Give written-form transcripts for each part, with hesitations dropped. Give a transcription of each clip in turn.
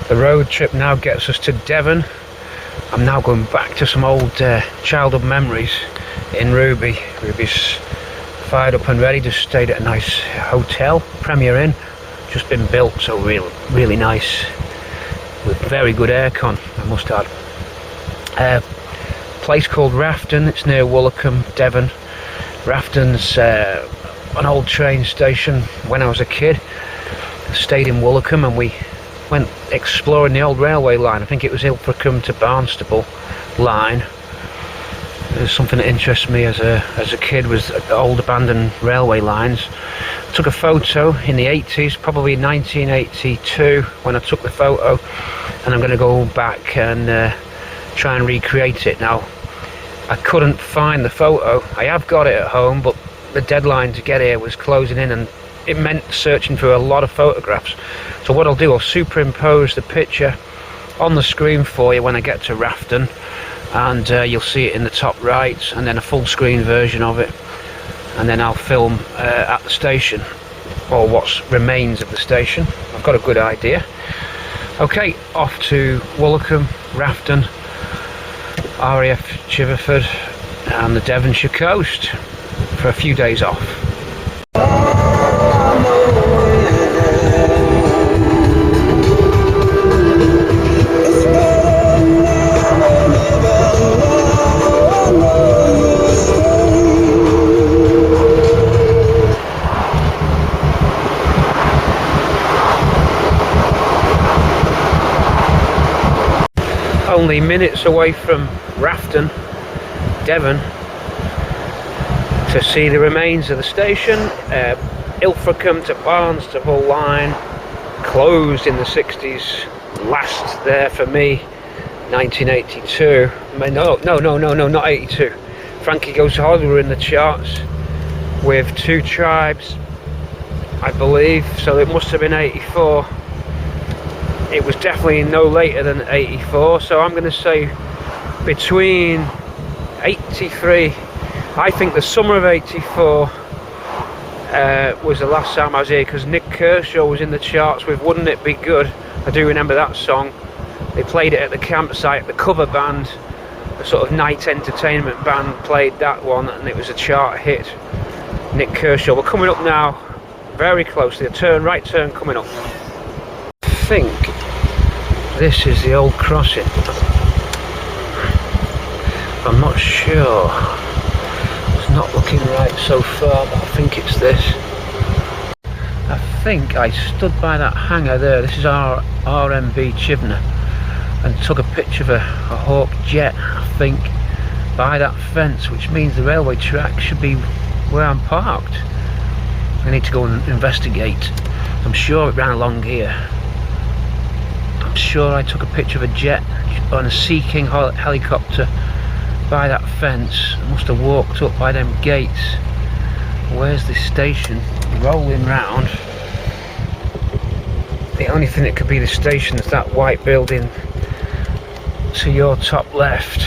The road trip now gets us to Devon. I'm now going back to some old childhood memories in Ruby. Ruby's fired up and ready, just stayed at a nice hotel, Premier Inn, just been built, so really nice, with very good aircon, I must add. Place called Rafton, it's near Woolacombe, Devon. Rafton's an old train station. When I was a kid, I stayed in Woolacombe and we went exploring the old railway line. I think it was Ilfracombe to Barnstaple line. There's something that interests me as a kid was the old abandoned railway lines. I took a photo in the 80s, probably 1982 when I took the photo, and I'm going to go back and try and recreate it. Now, I couldn't find the photo. I have got it at home, but the deadline to get here was closing in, and it meant searching through a lot of photographs. So what I'll do, I'll superimpose the picture on the screen for you when I get to Rafton, and you'll see it in the top right, and then a full screen version of it, and then I'll film at the station, or what remains of the station. I've got a good idea. Okay, off to Woolacombe, Rafton, RAF Chiverford and the Devonshire coast for a few days off. Only minutes away from Rafton, Devon, to see the remains of the station. Ilfracombe to Barnstaple line closed in the 60s. Last there for me 1982. No, not 82. Frankie Goes to Hollywood were in the charts with Two Tribes, I believe, so it must have been 84. It was definitely no later than 84, so I'm going to say between 83, I think the summer of 84 was the last time I was here, because Nick Kershaw was in the charts with Wouldn't It Be Good. I do remember that song. They played it at the campsite. The cover band, the sort of night entertainment band, played that one, and it was a chart hit. Nick Kershaw. We're coming up now, very closely, right turn coming up. I think this is the old crossing. I'm not sure. It's not looking right so far, but I think it's this. I think I stood by that hangar there. This is our RMB Chivner, and took a picture of a Hawk jet, I think, by that fence, which means the railway track should be where I'm parked. I need to go and investigate. I'm sure it ran along here. I'm sure I took a picture of a jet on a Sea King helicopter by that fence. I must have walked up by them gates. Where's this station? Rolling round. The only thing that could be the station is that white building to your top left.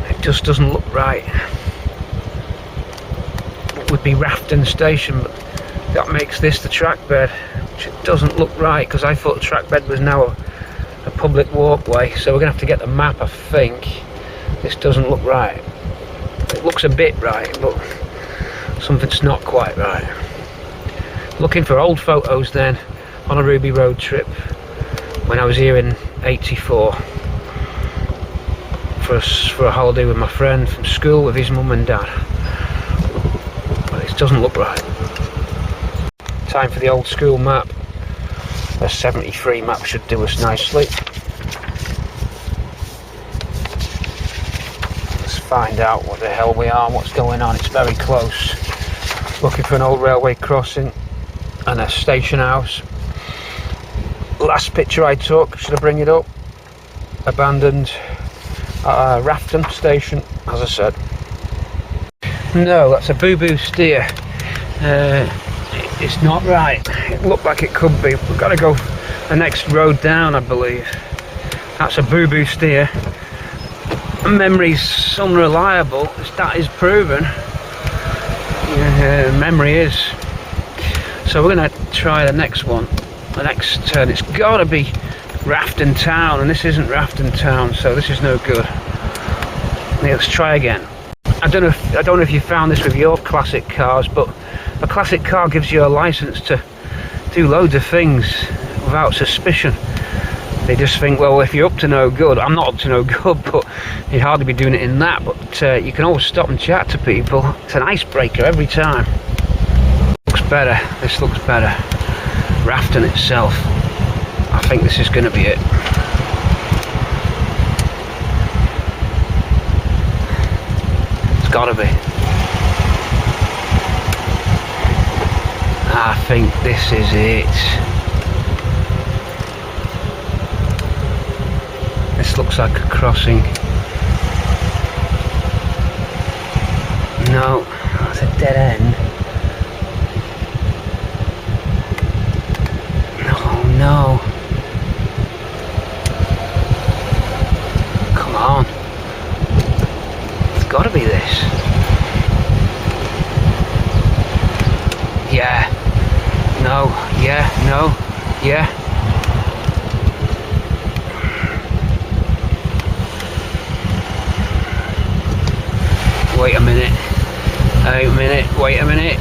It just doesn't look right. It would be Rafton Station, but that makes this the track bed, which it doesn't look right, because I thought the track bed was now a public walkway. So we're gonna have to get the map, I think. This doesn't look right. It looks a bit right, but something's not quite right. Looking for old photos then on a Ruby road trip when I was here in 84 for a holiday with my friend from school with his mum and dad. But it doesn't look right. Time for the old school map. A 73 map should do us nicely. Let's find out what the hell we are, what's going on. It's very close. Looking for an old railway crossing and a station house. Last picture I took, should I bring it up? Abandoned Rafton station, as I said. No, that's a boo-boo steer. It's not right. It looked like it could be. We've got to go the next road down, I believe. That's a boo-boo steer. Memory's unreliable, that is proven. Memory is. So we're going to try the next one. the next turn. It's got to be Rafton Town, and this isn't Rafton Town, so this is no good. Let's try again. I don't know if you found this with your classic cars, but a classic car gives you a license to do loads of things without suspicion. They just think, well, if you're up to no good, I'm not up to no good, but you'd hardly be doing it in that. But you can always stop and chat to people. It's an icebreaker every time. Looks better. This looks better. Rafton itself. I think this is going to be it. It's got to be. I think this is it. This looks like a crossing. No, that's a dead end. No. Come on. It's got to be this. Yeah. No. Yeah. No. Yeah. Wait a minute. Wait a minute. Wait a minute.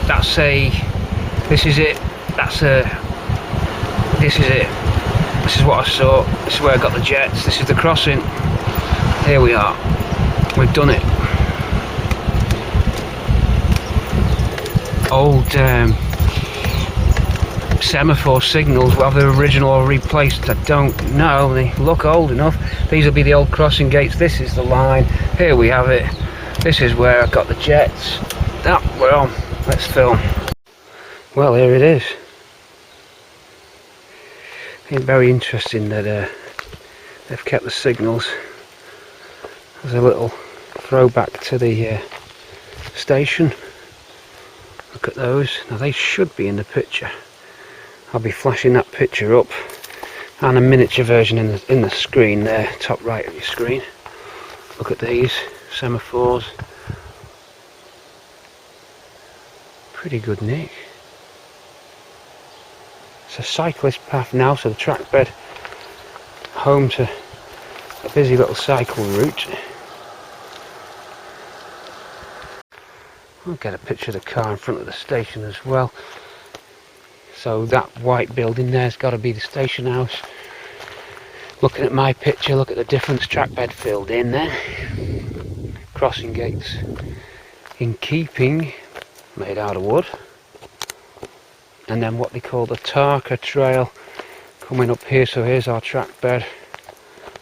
That's a... This is it. That's a... This is it. This is what I saw. This is where I got the jets. This is the crossing. Here we are. We've done it. Old semaphore signals, whether they're original or replaced, I don't know. They look old enough. These will be the old crossing gates. This is the line. Here we have it. This is where I got the jets. That we're on. Let's film. Well, here it is. It's very interesting that they've kept the signals. There's a little throwback to the station. Look at those. Now they should be in the picture. I'll be flashing that picture up, and a miniature version in the screen there, top right of your screen. Look at these semaphores. Pretty good nick. It's a cyclist path now, so the track bed home to a busy little cycle route. I'll get a picture of the car in front of the station as well. So that white building there's got to be the station house. Looking at my picture, look at the difference, track bed filled in there. Crossing gates in keeping, made out of wood. And then what they call the Tarka trail coming up here. So here's our track bed,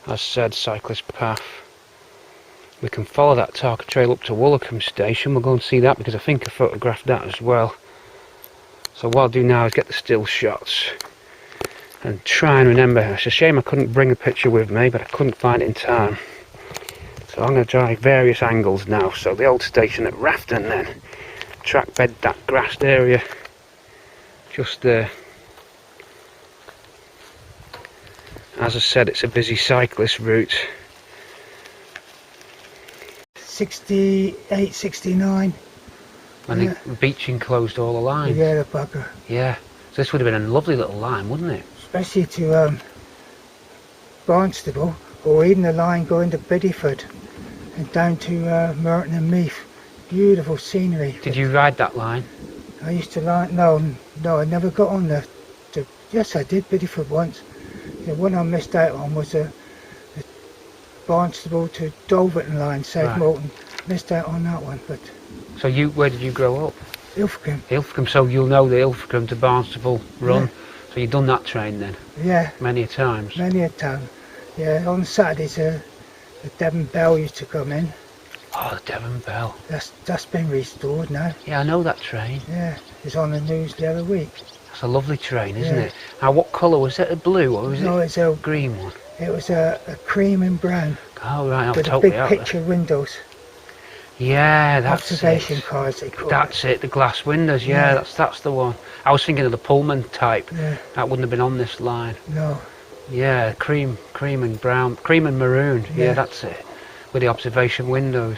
as said, cyclist path. We can follow that Tarka trail up to Woolacombe station. We'll go and see that because I think I photographed that as well. So what I'll do now is get the still shots and try and remember. It's a shame I couldn't bring a picture with me, but I couldn't find it in time. So I'm going to try various angles now. So the old station at Rafton then, track bed, that grassed area just there. As I said, it's a busy cyclist route. 68, 69. And the beaching closed all the lines. Yeah, the bugger. Yeah. So this would have been a lovely little line, wouldn't it? Especially to Barnstable, or even the line going to Bideford and down to Merton and Meath. Beautiful scenery. Did you ride that line? I used to like, no, I never got on there. Yes, I did Bideford once. The one I missed out on was the Barnstable to Dolverton line, South Right. Moulton. Missed out on that one, but... So where did you grow up? Ilfracombe. Ilfracombe, so you'll know the Ilfracombe to Barnstable run. Yeah. So you've done that train then? Yeah. Many a times? Many a time. Yeah, on Saturdays the Devon Bell used to come in. Oh, the Devon Bell. That's been restored now. Yeah, I know that train. Yeah, it was on the news the other week. That's a lovely train, isn't Yeah. it? Now, what colour was it? A blue or was No, it it's a green one? It was a cream and brown Oh, right, I'll with a totally big out picture windows. Yeah, that's Observation it. cars they call That's it, the glass windows. Yeah, Yeah. that's the one. I was thinking of the Pullman type. Yeah. That wouldn't have been on this line. No. Yeah, cream and brown, cream and maroon. Yeah, Yeah. that's it. With the observation windows.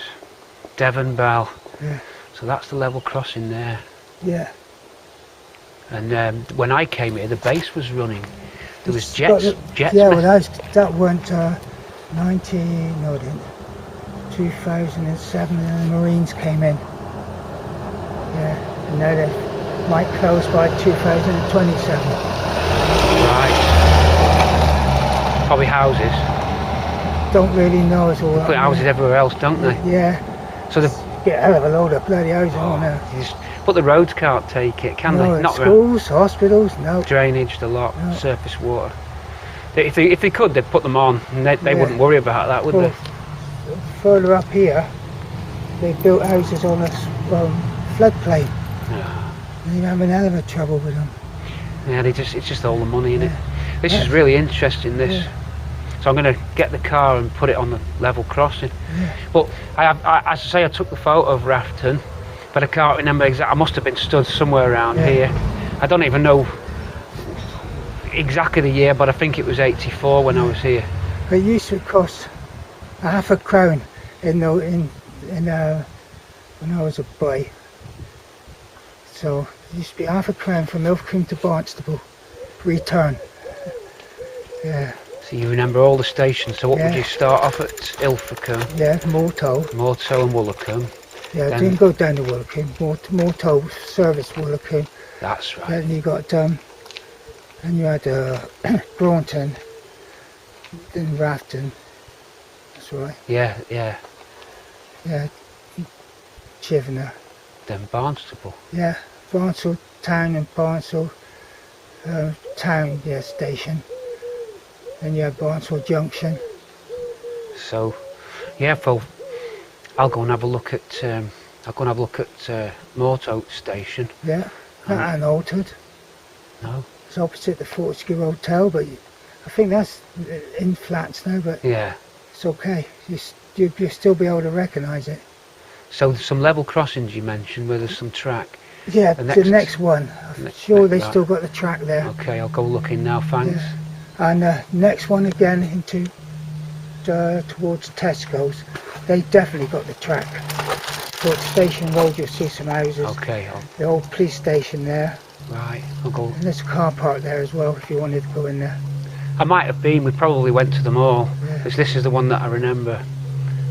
Devon Bell. Yeah. So that's the level crossing there. Yeah. And when I came here, the base was running. There was It's jets. got Jets. yeah, well, that went 2007, and the Marines came in. Yeah, and now they might close by 2027. Right. Probably houses. Don't really know as all. Put houses everywhere else, don't they? Yeah. So the Get a hell of a load of bloody houses on there. but the roads can't take it, can No, they? Not schools, hospitals, no. drainage, the lot, No. surface water. If they could, they'd put them on, and they Yeah. wouldn't worry about that, would Well, they? further up here, they built houses on a floodplain. And you're having a hell of a trouble with them. Yeah, it's just all the money in it. Yeah. This is really interesting. This. Yeah. So I'm going to get the car and put it on the level crossing. Yeah. But as I say, I took the photo of Rafton, but I can't remember exactly. I must have been stood somewhere around here. I don't even know exactly the year, but I think it was 84 when I was here. It used to cost £0.50 when I was a boy. So it used to be £0.50 from Ilfracombe to Barnstable, return. Yeah. So you remember all the stations. So what would Yeah. you start off at? Ilfracombe, Yeah, Morto. Morto and Woolacombe. Yeah, Then- didn't go down to Woolacombe. Morto service Woolacombe. That's right. Then you got and you had Braunton, then Rafton. That's right. Yeah. Yeah, Chivener. Then Barnstable. Yeah, Barnstable town and Barnstable town, yeah, station. Then you had Barnstable Junction. So, yeah, well, I'll go and have a look at Morto station. Yeah, that ain't altered. No. It's opposite the Fortescue Hotel, but I think that's in flats now. But Yeah. it's okay. You'll still be able to recognise it. So there's some level crossings you mentioned where there's some track. Yeah, The the next one. I'm sure they right. still got the track there. Okay, I'll go looking now. Thanks. Yeah. And next one again into towards Tesco's. They definitely got the track. Towards Station Road, you'll see some houses. Okay. The old police station there. Right. I'll go. And there's a car park there as well if you wanted to go in there. I might have been. We probably went to them all. Yeah. Because this is the one that I remember.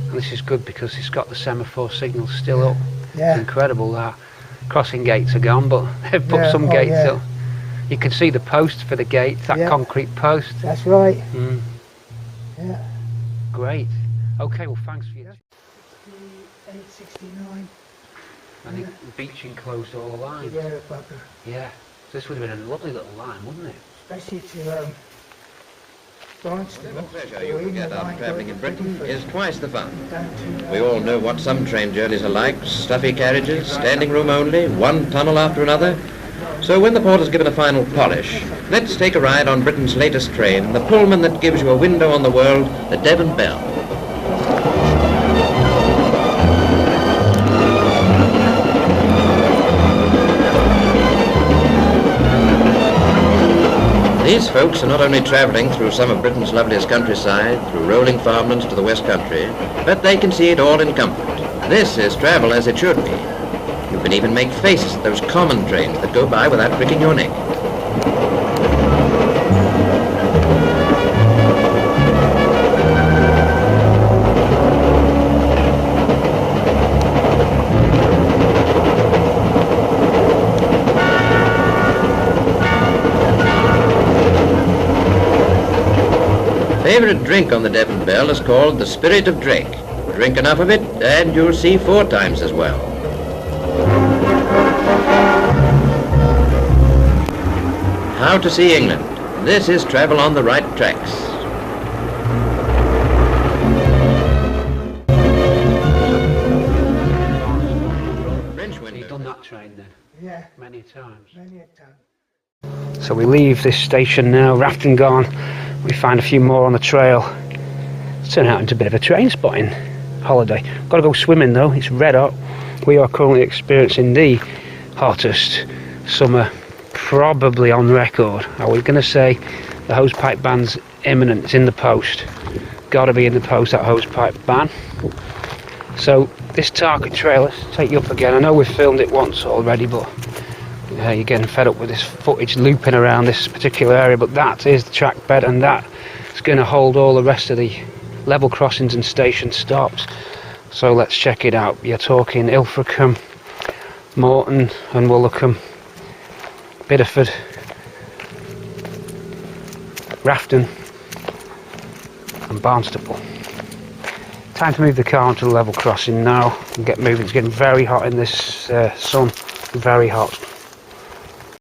And this is good because it's got the semaphore signal still up. Yeah. Incredible that. Crossing gates are gone, but they've put Yeah, some oh, gates yeah. up. You can see the post for the gate, that Yeah. concrete post. That's right. Mm, Yeah. great. Okay, well, thanks for your... 869. I think the beaching closed all the lines. Yeah, bugger. Yeah. So this would have been a lovely little line, wouldn't it? Especially to Barnstable. The pleasure you or even get the out line travelling in going Britain to is twice the fun. down to, We all know what some train journeys are like, stuffy carriages, standing room only, one tunnel after another. So when the porter's given a final polish, let's take a ride on Britain's latest train, the Pullman that gives you a window on the world, the Devon Bell. These folks are not only travelling through some of Britain's loveliest countryside, through rolling farmlands to the West Country, but they can see it all in comfort. This is travel as it should be. You can even make faces at those common trains that go by without pricking your neck. Favourite drink on the Devon Bell is called the Spirit of Drake. Drink enough of it and you'll see 4 times as well. How to see England. This is travel on the right tracks. French So you've window. done that train then? yeah, Many times. many a time. So we leave this station now, Rafton gone. We find a few more on the trail. It's turned out into a bit of a train spotting holiday. Got to go swimming though, it's red hot. We are currently experiencing the hottest summer probably on record. I was going to say the hosepipe ban's imminent, it's in the post. Got to be in the post, that hosepipe ban. So this Target trail, let's take you up again. I know we've filmed it once already, but You're getting fed up with this footage looping around this particular area, but that is the track bed, and that is going to hold all the rest of the level crossings and station stops. So let's check it out. You're talking Ilfracombe, Morton and Woolacombe, Bideford, Rafton and Barnstaple. Time to move the car onto the level crossing now and get moving. It's getting very hot in this sun, very hot.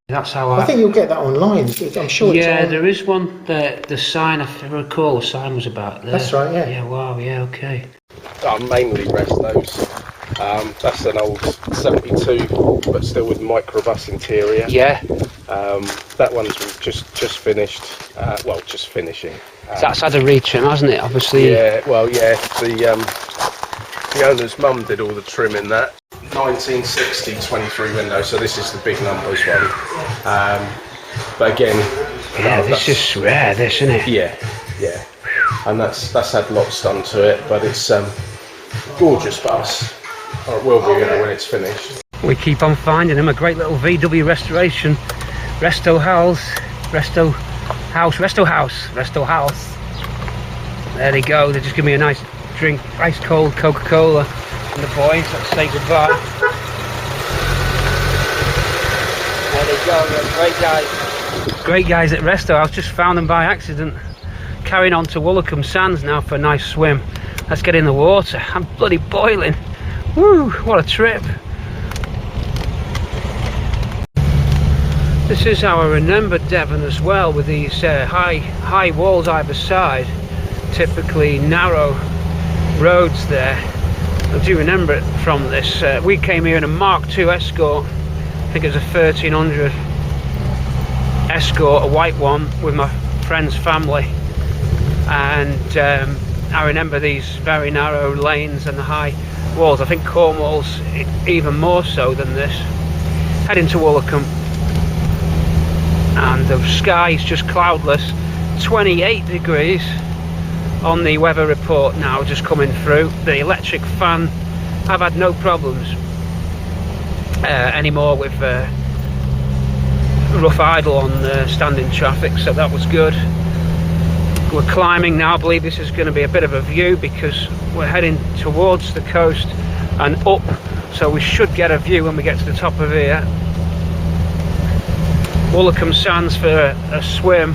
That's how I think you'll get that online. I'm sure. Yeah, it's on. there is one. The sign, if I recall, the sign was about there. That's right. Yeah. Yeah. Wow. Yeah. Okay. Mainly Restos. That's an old 72, but still with microbus interior. Yeah. That one's just finished. Well, just finishing. That's had a retrim, hasn't it? Obviously. Yeah. Well, yeah. The owner's mum did all the trim in that. 1960 23 window. So this is the big numbers one. But again. Yeah. This is rare. This, isn't it? Yeah. Yeah. And that's had lots done to it, but it's gorgeous bus. Or it will be, when it's finished. We keep on finding them. A great little VW restoration. Resto House. There they go. They just give me a nice drink, ice cold Coca-Cola. And the boys, let's say goodbye. There they go. They're great guys. Great guys at Resto House. Just found them by accident. Carrying on to Woolacombe Sands now for a nice swim. Let's get in the water. I'm bloody boiling. Woo, what a trip. This is how I remember Devon as well, with these high walls either side, typically narrow roads there. I do remember it from this. We came here in a Mark II Escort. I think it was a 1300 Escort, a white one, with my friend's family. And I remember these very narrow lanes and the high walls. I think Cornwall's even more so than this. Heading to Woolacombe, and the sky is just cloudless. 28 degrees on the weather report now, just coming through. The electric fan, I've had no problems anymore with rough idle on standing traffic, so that was good. We're climbing now. I believe this is going to be a bit of a view because we're heading towards the coast and up, so we should get a view when we get to the top of here. Woolacombe Sands for a swim.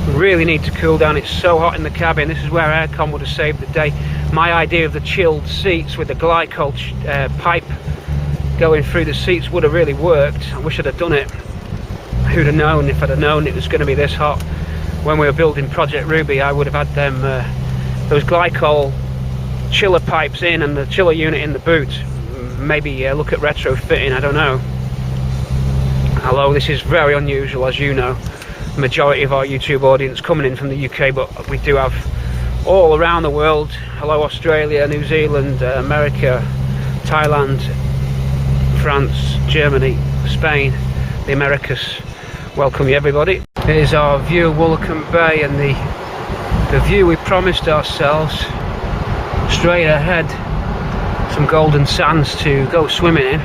We really need to cool down. It's so hot in the cabin. This is where aircon would have saved the day. My idea of the chilled seats with the glycol pipe going through the seats would have really worked. I wish I'd have done it. Who'd have known? If I'd have known it was going to be this hot when we were building Project Ruby, I would have had them those glycol chiller pipes in and the chiller unit in the boot. Maybe look at retrofitting, I don't know. Hello, this is very unusual, as you know. The majority of our YouTube audience coming in from the UK, but we do have all around the world. Hello Australia, New Zealand, America, Thailand, France, Germany, Spain, the Americas. Welcome you everybody. Here's our view of Woolacombe Bay and the view we promised ourselves. Straight ahead, some golden sands to go swimming in.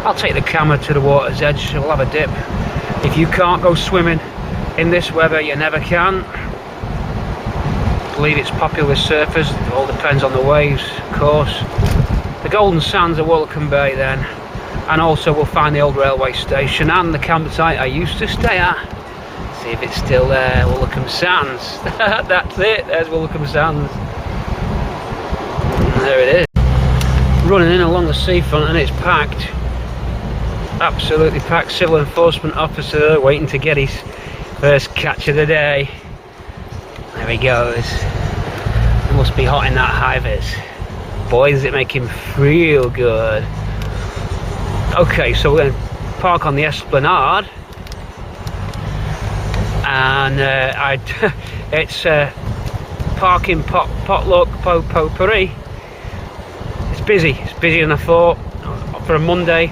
I'll take the camera to the water's edge, we'll have a dip. If you can't go swimming in this weather, you never can. I believe it's popular with surfers, it all depends on the waves, of course. The golden sands of Woolacombe Bay then, and also we'll find the old railway station and the campsite I used to stay at. See if it's still there. Woolacombe Sands. That's it, there's Woolacombe Sands. And there it is. Running in along the seafront and it's packed. Absolutely packed. Civil enforcement officer waiting to get his first catch of the day. There he goes. It must be hot in that high vis. Boy, does it make him feel good. Okay, so we're going to park on the Esplanade, and it's parking potluck potpourri. It's busier than I thought for a Monday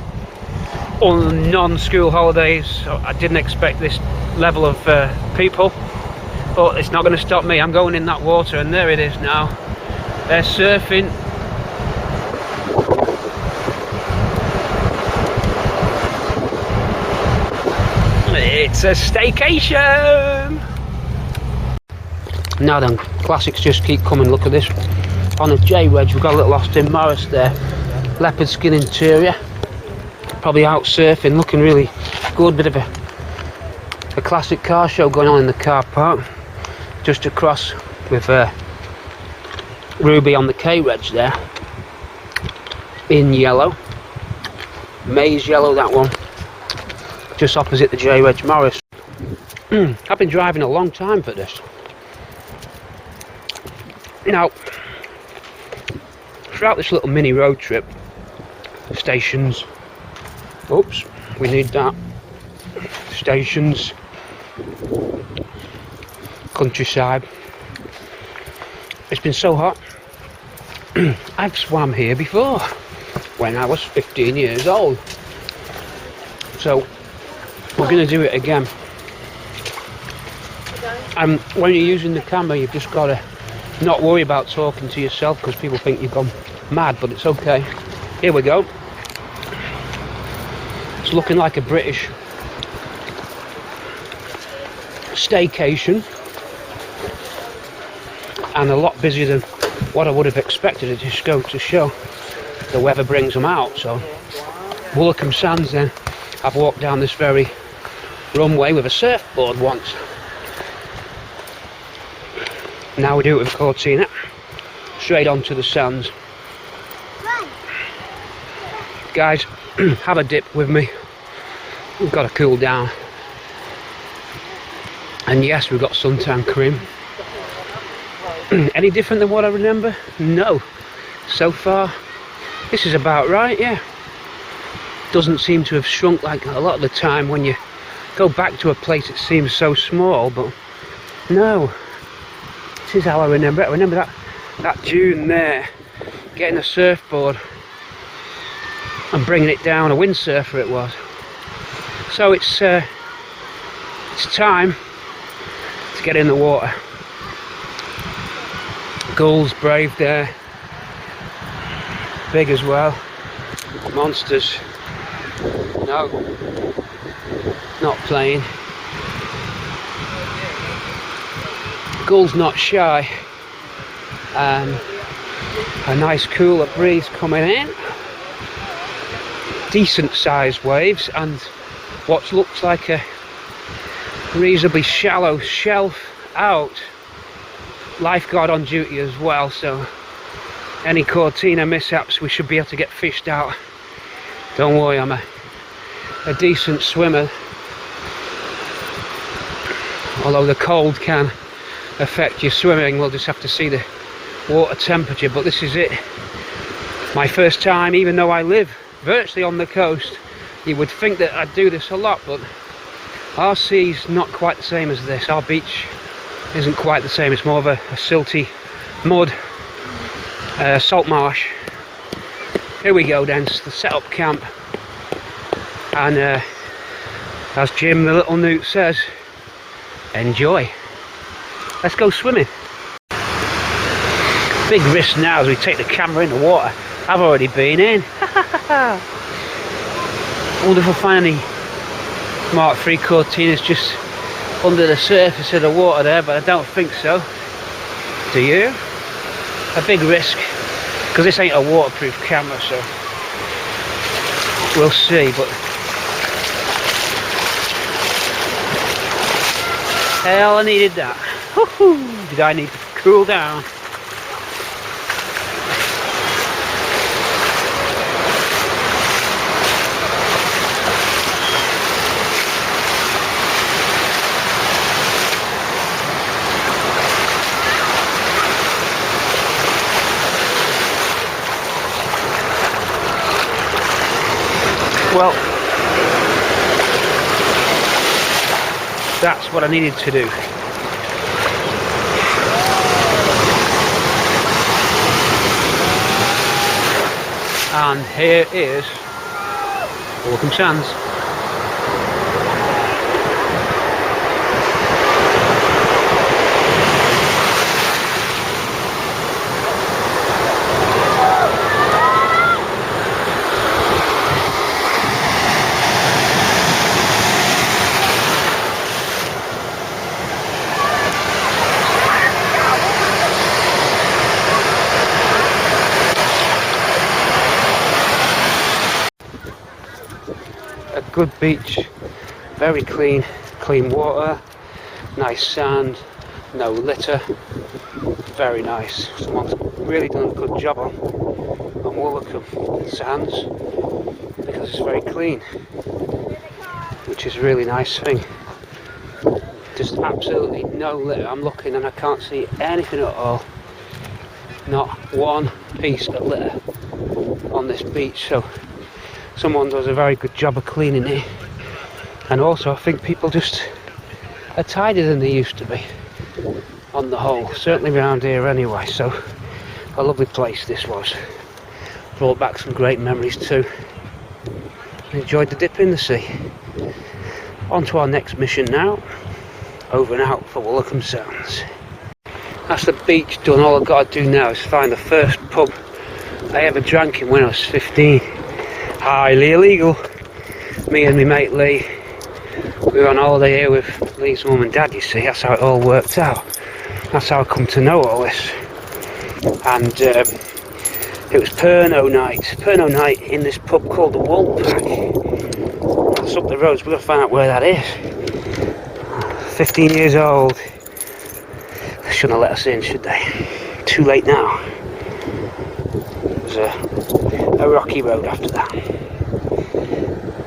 on non-school holidays. I didn't expect this level of people, but it's not going to stop me. I'm going in that water, and there it is now. They're surfing. It's a staycation! Now then, classics just keep coming. Look at this. On a J-wedge, we've got a little Austin Morris there. Leopard skin interior. Probably out surfing, looking really good. Bit of a classic car show going on in the car park. Just across with Ruby on the K-wedge there. In yellow. Maize yellow, that one. Just opposite the J-wedge Morris. I've been driving a long time for this. Now, throughout this little mini road trip, stations, oops, we need that, stations, countryside, it's been so hot. I've swam here before, when I was 15 years old, so we're going to do it again. And when you're using the camera, you've just got to not worry about talking to yourself, because people think you've gone mad, but it's okay. Here we go. It's looking like a British staycation, and a lot busier than what I would have expected. It just goes to show the weather brings them out. So Woolacombe Sands, then I've walked down this very runway with a surfboard once. Now we do it with Cortina, straight onto the sands. Guys, have a dip with me. We've got to cool down. And yes, we've got suntan cream. Any different than what I remember? No. So far, this is about right, yeah. Doesn't seem to have shrunk like a lot of the time when you go back to a place it seems so small, but no. This is how I remember it. I remember that dune there, getting a surfboard and bringing it down, a windsurfer it was. So it's time to get in the water. Gulls brave there, big as well. Monsters, no, not playing. Gulls not shy. A nice cooler breeze coming in. Decent sized waves and what looks like a reasonably shallow shelf out. Lifeguard on duty as well, so any Cortina mishaps we should be able to get fished out. Don't worry, I'm a decent swimmer, although the cold can affect your swimming. We'll just have to see the water temperature, but this is it. My first time, even though I live virtually on the coast. You would think that I'd do this a lot, but our sea's not quite the same as this. Our beach isn't quite the same. It's more of a silty mud, salt marsh. Here we go then, it's the set-up camp, and as Jim the little newt says, enjoy. Let's go swimming. Big risk now as we take the camera in the water. I've already been in. Wonder if we'll find any Mark III Cortinas just under the surface of the water there, but I don't think so. Do you? A big risk, because this ain't a waterproof camera, so we'll see. But hell, I needed that. Did I need to cool down? Well, that's what I needed to do. And here is Woolacombe Sands. good beach, very clean water, nice sand, no litter, very nice. Someone's really done a good job on Woolacombe sands, because it's very clean, which is a really nice thing. Just absolutely no litter. I'm looking and I can't see anything at all, not one piece of litter on this beach, so someone does a very good job of cleaning it. And also I think people just are tidier than they used to be on the whole, certainly around here anyway. So a lovely place this was, brought back some great memories too. Enjoyed the dip in the sea. On to our next mission now, over and out for Woolacombe Sands. That's the beach done. All I've got to do now is find the first pub I ever drank in when I was 15. Highly illegal. Me and my mate Lee, we were on holiday here with Lee's mum and dad, you see. That's how it all worked out. That's how I come to know all this. And it was Pernod night in this pub called the Woolacombe. That's up the road, so we're going to find out where that is. 15 years old. They shouldn't have let us in, should they? Too late now. There's a rocky road after that.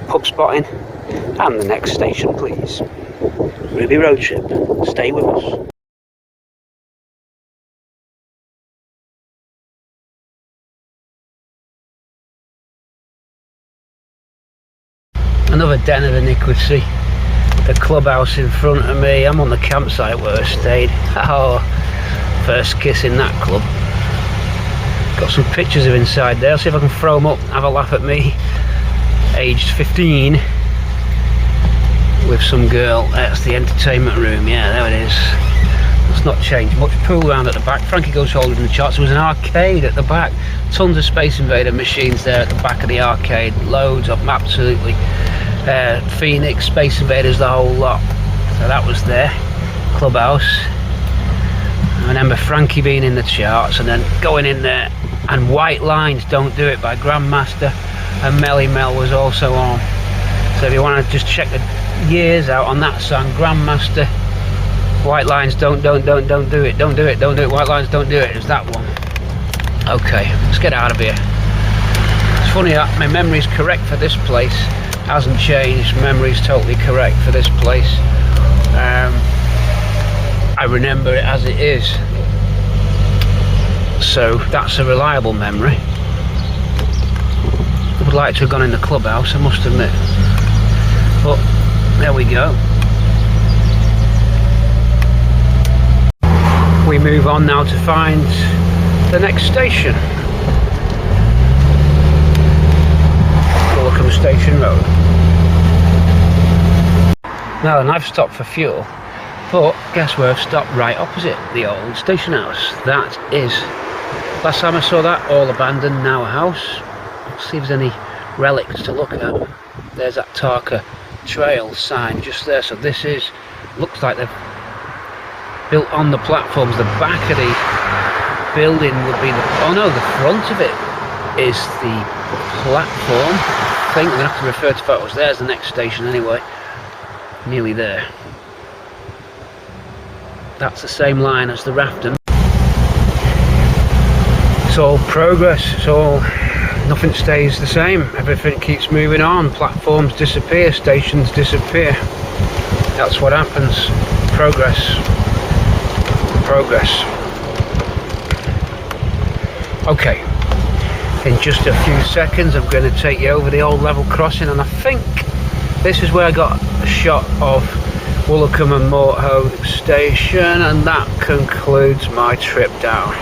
Pub spotting, and the next station, please. Ruby road trip. Stay with us. Another den of iniquity. The clubhouse in front of me. I'm on the campsite where I stayed. Oh, first kiss in that club. Got some pictures of inside there. See if I can throw them up, have a laugh at me. Aged 15 with some girl. That's the entertainment room. Yeah, there it is. It's not changed much. Pool around at the back. Frankie goes holding the charts. There was an arcade at the back. Tons of Space Invader machines there at the back of the arcade. Loads of them, absolutely. Phoenix, Space Invaders, the whole lot. So that was there. Clubhouse. I remember Frankie being in the charts and then going in there. And White Lines Don't Do It by Grandmaster and Melly Mel was also on. So if you want to just check the years out on that song, Grandmaster, White Lines Don't Do It, Don't Do It, White Lines Don't Do It, is that one. Okay, let's get out of here. It's funny that my memory's correct for this place. Hasn't changed, memory's totally correct for this place. I remember it as it is. So that's a reliable memory. I would like to have gone in the clubhouse, I must admit. But there we go. We move on now to find the next station. Woolacombe Station Road. Now then, I've stopped for fuel, but guess where I've stopped? Right opposite the old station house. That is, last time I saw that, all abandoned, now a house. Let's see if there's any relics to look at. There's that Tarka Trail sign just there. So this is, looks like they've built on the platforms. The back of the building would be the, oh no, the front of it is the platform. I think I'm going to have to refer to photos. There's the next station anyway. Nearly there. That's the same line as the Rafton. It's all progress. It's all, nothing stays the same. Everything keeps moving on. Platforms disappear, stations disappear. That's what happens. Progress. Progress. Okay. In just a few seconds I'm going to take you over the old level crossing, and I think this is where I got a shot of Woolacombe and Morthoe Station, and that concludes my trip down.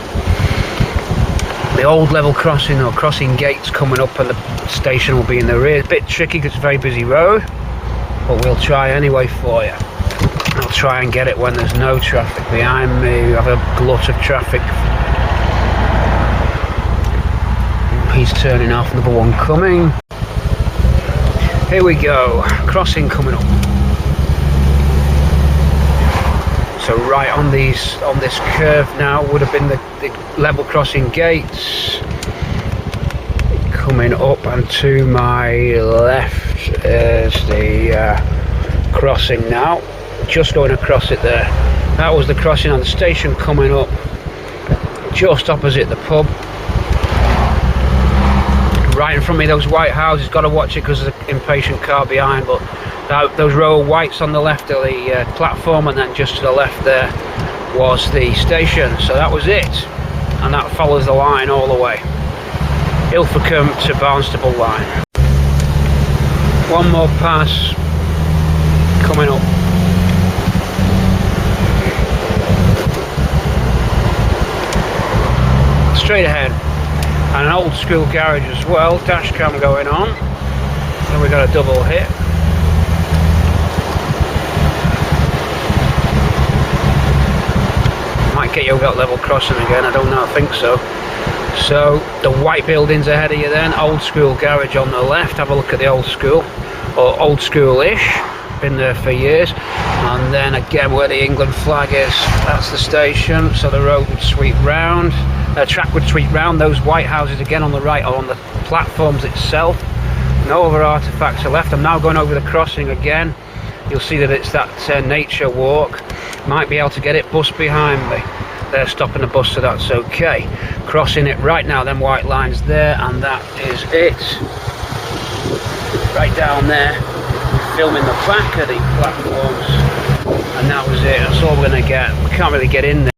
The old level crossing, or crossing gates coming up, and the station will be in the rear. A bit tricky because it's a very busy road, but we'll try anyway for you. I'll try and get it when there's no traffic behind me. We have a glut of traffic. He's turning off, another one coming. Here we go, crossing coming up. So right on these, on this curve now would have been the level crossing gates. coming up, and to my left is the crossing now. Just going across it there. That was the crossing on the station coming up just opposite the pub. Right in front of me, those white houses, got to watch it because there's an impatient car behind, but those row of whites on the left are the platform, and then just to the left there was the station. So that was it, and that follows the line all the way. Ilfracombe to Barnstaple line. One more pass coming up. Straight ahead, and an old school garage as well, dash cam going on, and we got a double hit. Might get you that level crossing again, I don't know, I think so. So the white buildings ahead of you then, old school garage on the left. Have a look at the old school, or old school-ish, been there for years. And then again where the England flag is, that's the station, so the road would sweep round. Track would sweep round. Those white houses again on the right are on the platforms itself. No other artefacts are left. I'm now going over the crossing again. You'll see that it's that nature walk. Might be able to get it. Bus behind me. They're stopping the bus, so that's okay. Crossing it right now, them white lines there, and that is it. Right down there, filming the back of the platforms, and that was it. That's all we're going to get. We can't really get in there.